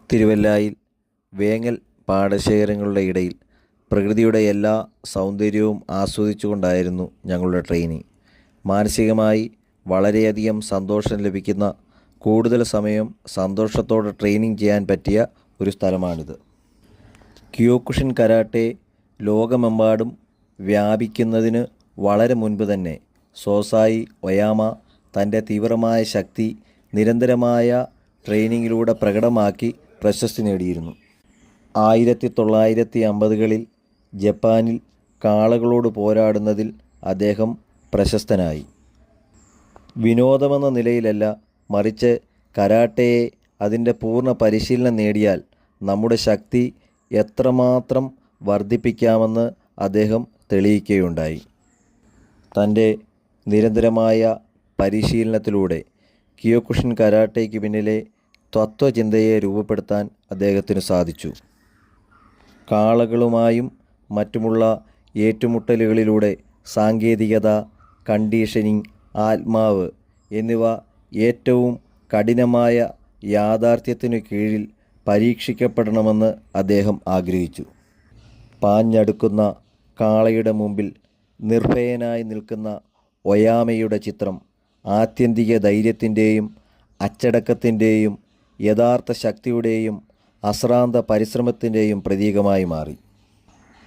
തിരുവല്ലായിൽ വേങ്ങൽ പാടശേഖരങ്ങളുടെ ഇടയിൽ പ്രകൃതിയുടെ എല്ലാ സൗന്ദര്യവും ആസ്വദിച്ചുകൊണ്ടായിരുന്നു ഞങ്ങളുടെ ട്രെയിനിങ്. മാനസികമായി വളരെയധികം സന്തോഷം ലഭിക്കുന്ന, കൂടുതൽ സമയം സന്തോഷത്തോടെ ട്രെയിനിങ് ചെയ്യാൻ പറ്റിയ ഒരു സ്ഥലമാണിത്. ക്യോക്കുഷിൻ കരാട്ടെ ലോകമെമ്പാടും വ്യാപിക്കുന്നതിന് വളരെ മുൻപ് തന്നെ സോസായി ഒയാമ തൻ്റെ തീവ്രമായ ശക്തി നിരന്തരമായ ട്രെയിനിങ്ങിലൂടെ പ്രകടമാക്കി പ്രശസ്തി നേടിയിരുന്നു. 1950കളിൽ ജപ്പാനിൽ കാളകളോട് പോരാടുന്നതിൽ അദ്ദേഹം പ്രശസ്തനായി. വിനോദമെന്ന നിലയിലല്ല, മറിച്ച് കരാട്ടയെ അതിൻ്റെ പൂർണ്ണ പരിശീലനം നേടിയാൽ നമ്മുടെ ശക്തി എത്രമാത്രം വർദ്ധിപ്പിക്കാമെന്ന് അദ്ദേഹം തെളിയിക്കുകയുണ്ടായി. തൻ്റെ നിരന്തരമായ പരിശീലനത്തിലൂടെ ക്യോക്കുഷിൻ കരാട്ടയ്ക്ക് പിന്നിലെ തത്വചിന്തയെ രൂപപ്പെടുത്താൻ അദ്ദേഹത്തിന് സാധിച്ചു. കാളകളുമായും മറ്റുമുള്ള ഏറ്റുമുട്ടലുകളിലൂടെ സാങ്കേതികത, കണ്ടീഷനിങ്, ആത്മാവ് എന്നിവ ഏറ്റവും കഠിനമായ യാഥാർത്ഥ്യത്തിനു കീഴിൽ പരീക്ഷിക്കപ്പെടണമെന്ന് അദ്ദേഹം ആഗ്രഹിച്ചു. പാഞ്ഞടുക്കുന്ന കാളയുടെ മുമ്പിൽ നിർഭയനായി നിൽക്കുന്ന ഒയാമയുടെ ചിത്രം ആത്യന്തിക ധൈര്യത്തിൻ്റെയും അച്ചടക്കത്തിൻ്റെയും യഥാർത്ഥ ശക്തിയുടെയും അശ്രാന്ത പരിശ്രമത്തിൻ്റെയും പ്രതീകമായി മാറി.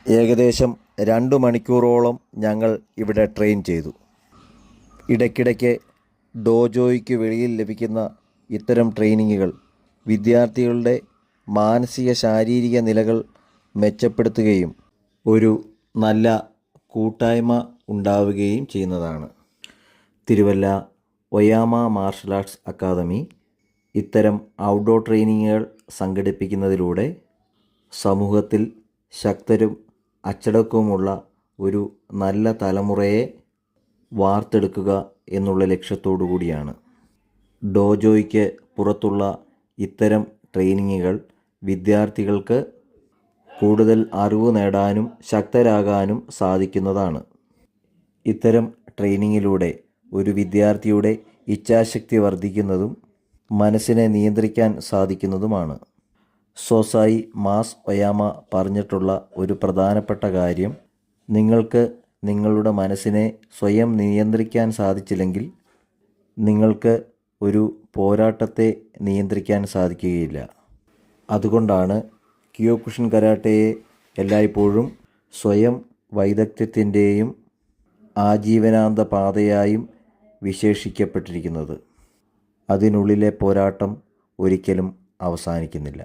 ഏകദേശം 2 മണിക്കൂറോളം ഞങ്ങൾ ഇവിടെ ട്രെയിൻ ചെയ്തു. ഇടയ്ക്കിടയ്ക്ക് ഡോജോയ്ക്ക് വെളിയിൽ ലഭിക്കുന്ന ഇത്തരം ട്രെയിനിങ്ങുകൾ വിദ്യാർത്ഥികളുടെ മാനസിക ശാരീരിക നിലകൾ മെച്ചപ്പെടുത്തുകയും ഒരു നല്ല കൂട്ടായ്മ ഉണ്ടാവുകയും ചെയ്യുന്നതാണ്. Thiruvalla Oyama martial arts academy ഇത്തരം ഔട്ട്ഡോർ ട്രെയിനിങ്ങുകൾ സംഘടിപ്പിക്കുന്നതിലൂടെ സമൂഹത്തിൽ ശക്തരും അച്ചടക്കവുമുള്ള ഒരു നല്ല തലമുറയെ വാർത്തെടുക്കുക എന്നുള്ള ലക്ഷ്യത്തോടു കൂടിയാണ്. ഡോജോയ്ക്ക് പുറത്തുള്ള ഇത്തരം ട്രെയിനിങ്ങുകൾ വിദ്യാർത്ഥികൾക്ക് കൂടുതൽ അറിവ് നേടാനും ശക്തരാകാനും സാധിക്കുന്നതാണ്. ഇത്തരം ട്രെയിനിങ്ങിലൂടെ ഒരു വിദ്യാർത്ഥിയുടെ ഇച്ഛാശക്തി വർദ്ധിക്കുന്നതും മനസ്സിനെ നിയന്ത്രിക്കാൻ സാധിക്കുന്നതുമാണ്. സോസായി മാസ് ഒയാമ പറഞ്ഞിട്ടുള്ള ഒരു പ്രധാനപ്പെട്ട കാര്യം, നിങ്ങൾക്ക് നിങ്ങളുടെ മനസ്സിനെ സ്വയം നിയന്ത്രിക്കാൻ സാധിച്ചില്ലെങ്കിൽ നിങ്ങൾക്ക് ഒരു പോരാട്ടത്തെ നിയന്ത്രിക്കാൻ സാധിക്കുകയില്ല. അതുകൊണ്ടാണ് ക്യോക്കുഷിൻ കരാട്ടയെ എല്ലായ്പ്പോഴും സ്വയം വൈദഗ്ധ്യത്തിൻ്റെയും ആജീവനാന്ത പാതയായും വിശേഷിക്കപ്പെട്ടിരിക്കുന്നത്. അതിനുള്ളിലെ പോരാട്ടം ഒരിക്കലും അവസാനിക്കുന്നില്ല.